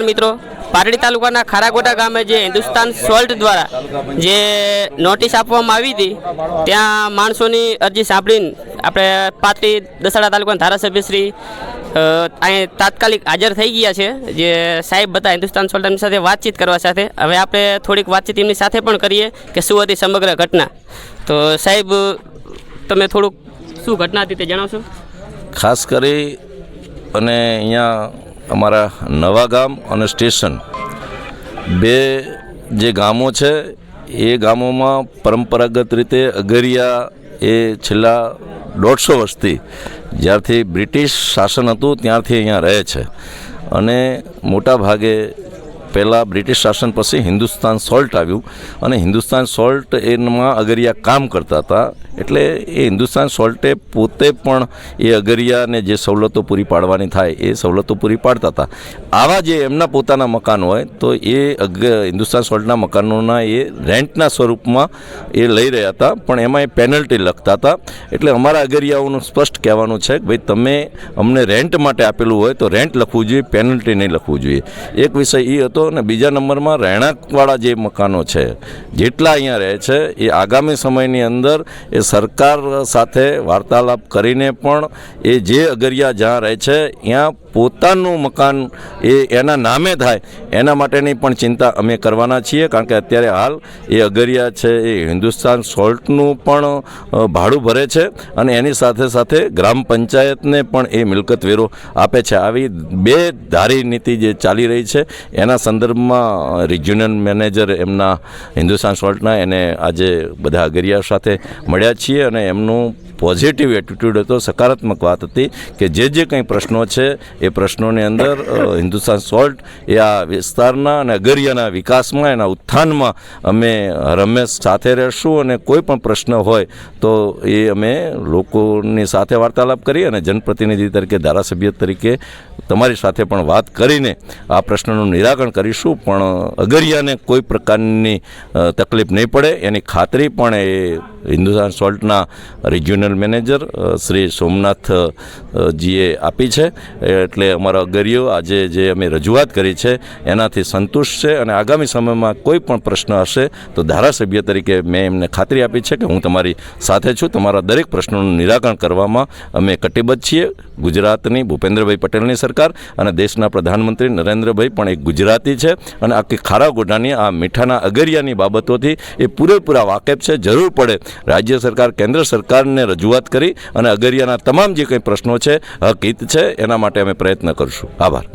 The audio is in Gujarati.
મિત્રો, પાટડી તાલુકાના ખારાગોટા ગામે જે હિન્દુસ્તાન સોલ્ટ દ્વારા જે નોટિસ આપવામાં આવી હતી, ત્યાં માણસોની અરજી સાંભળીને આપણે પાટડી દસાડા તાલુકાના ધારાસભ્ય શ્રી અહીં તાત્કાલિક હાજર થઈ ગયા છે. જે સાહેબ હતા હિન્દુસ્તાન સોલ્ટની સાથે વાતચીત કરવા સાથે. હવે આપણે થોડીક વાતચીત એમની સાથે પણ કરીએ કે શું હતી સમગ્ર ઘટના. તો સાહેબ, તમે થોડુંક શું ઘટના હતી તે જણાવશો? ખાસ કરી અને અહીંયા અમારા નવા ગામ અને સ્ટેશન બે જે ગામો છે એ ગામોમાં પરંપરાગત રીતે અગરિયા એ છેલ્લા 150 વર્ષથી જ્યારથી બ્રિટિશ શાસન હતું ત્યારથી અહીંયા રહે છે. અને મોટા ભાગે પહેલાં બ્રિટિશ શાસન પછી હિન્દુસ્તાન સોલ્ટ આવ્યું અને હિન્દુસ્તાન સોલ્ટ એમાં અગરિયા કામ કરતા હતા. એટલે એ હિન્દુસ્તાન સોલ્ટે પોતે પણ એ અગરિયાને જે સવલતો પૂરી પાડવાની થાય એ સવલતો પૂરી પાડતા હતા. આવા જે એમના પોતાના મકાન હોય તો એ હિન્દુસ્તાન સોલ્ટના મકાનોના એ રેન્ટના સ્વરૂપમાં એ લઈ રહ્યા હતા, પણ એમાં એ પેનલ્ટી લખતા હતા. એટલે અમારા અગરિયાઓનું સ્પષ્ટ કહેવાનું છે કે ભાઈ તમે અમને રેન્ટ માટે આપેલું હોય તો રેન્ટ લખવું જોઈએ, પેનલ્ટી નહીં લખવું જોઈએ. એક વિષય એ હતો. અને બીજા નંબરમાં રહેણાંકવાળા જે મકાનો છે જેટલા અહીંયા રહે છે એ આગામી સમયની અંદર એ સરકાર સાથે વાર્તાલાપ કરીને પણ એ જે અગરિયા જ્યાં રહે છે ત્યાં પોતાનું મકાન એના નામે થાય એના માટેની પણ ચિંતા અમે કરવાના છીએ. કારણ કે અત્યારે હાલ એ અગરિયા છે એ હિન્દુસ્તાન સોલ્ટનું પણ ભાડું ભરે છે અને એની સાથે સાથે ગ્રામ પંચાયતને પણ એ મિલકત વેરો આપે છે. આવી બે ધારી નીતિ જે ચાલી રહી છે એના સંદર્ભમાં રિજિયોનલ મેનેજર એમના હિન્દુસ્તાન સોલ્ટના એને આજે બધા અગરિયા સાથે મળ્યા છીએ અને એમનું પોઝિટિવ એટીટ્યૂડ હતો, સકારાત્મક વાત હતી કે જે કંઈ પ્રશ્નો છે એ પ્રશ્નોની અંદર હિન્દુસ્તાન સોલ્ટ એ આ વિસ્તારના અને અગરિયાના વિકાસમાં એના ઉત્થાનમાં અમે હંમેશ સાથે રહેશું અને કોઈ પણ પ્રશ્ન હોય તો એ અમે લોકોની સાથે વાર્તાલાપ કરી અને જનપ્રતિનિધિ તરીકે ધારાસભ્ય તરીકે તમારી સાથે પણ વાત કરીને આ પ્રશ્નનું નિરાકરણ કરીશું. પણ અગરિયાને કોઈ પ્રકારની તકલીફ નહીં પડે એની ખાતરી પણ એ હિન્દુસ્તાન સોલ્ટના રિજિયોનલ મેનેજર શ્રી સોમનાથજીએ આપી છે. એટલે અમારા અગરિયો આજે જે અમે રજૂઆત કરી છે એનાથી સંતુષ્ટ છે અને આગામી સમયમાં કોઈ પણ પ્રશ્ન હશે તો ધારાસભ્ય તરીકે મેં એમને ખાતરી આપી છે કે હું તમારી સાથે છું. તમારા દરેક પ્રશ્નોનું નિરાકરણ કરવામાં અમે કટિબદ્ધ છીએ. ગુજરાતની ભૂપેન્દ્રભાઈ પટેલની સરકાર અને દેશના પ્રધાનમંત્રી નરેન્દ્રભાઈ પણ એક ગુજરાતી છે અને આખી ખારાગોટાની આ મીઠાના અગરિયાની બાબતોથી એ પૂરેપૂરા વાકેફ છે. જરૂર પડે રાજ્ય સરકાર કેન્દ્ર સરકારને રજૂઆત કરી અને અગરિયાના તમામ જે કંઈ પ્રશ્નો છે, હક હિત છે એના માટે અમે પ્રયત્ન કરશું. આભાર.